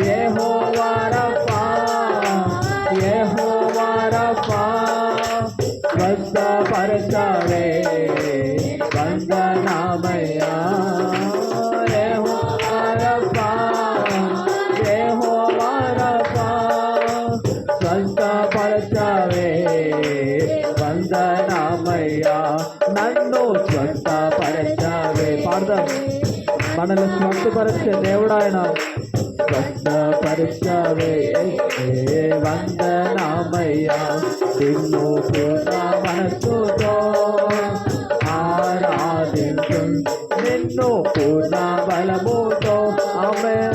యెహోవా రఫా, యెహోవా రఫా, స్వస్థపరచవే వందనామయ్యా. యెహోవా రఫా, యెహోవా రఫా, స్వస్థపరచవే వందనామయ్యా. నన్ను స్వస్థపరచవే. పాడదాం. మనల్ని స్వస్థపరిచే దేవుడు ఆయన. స్వస్థపరచవే వందనామయ్యా. నిన్ను పూర్ణ మనస్సుతో ఆరాధించు, నిన్ను పూర్ణ బలముతో ఆమె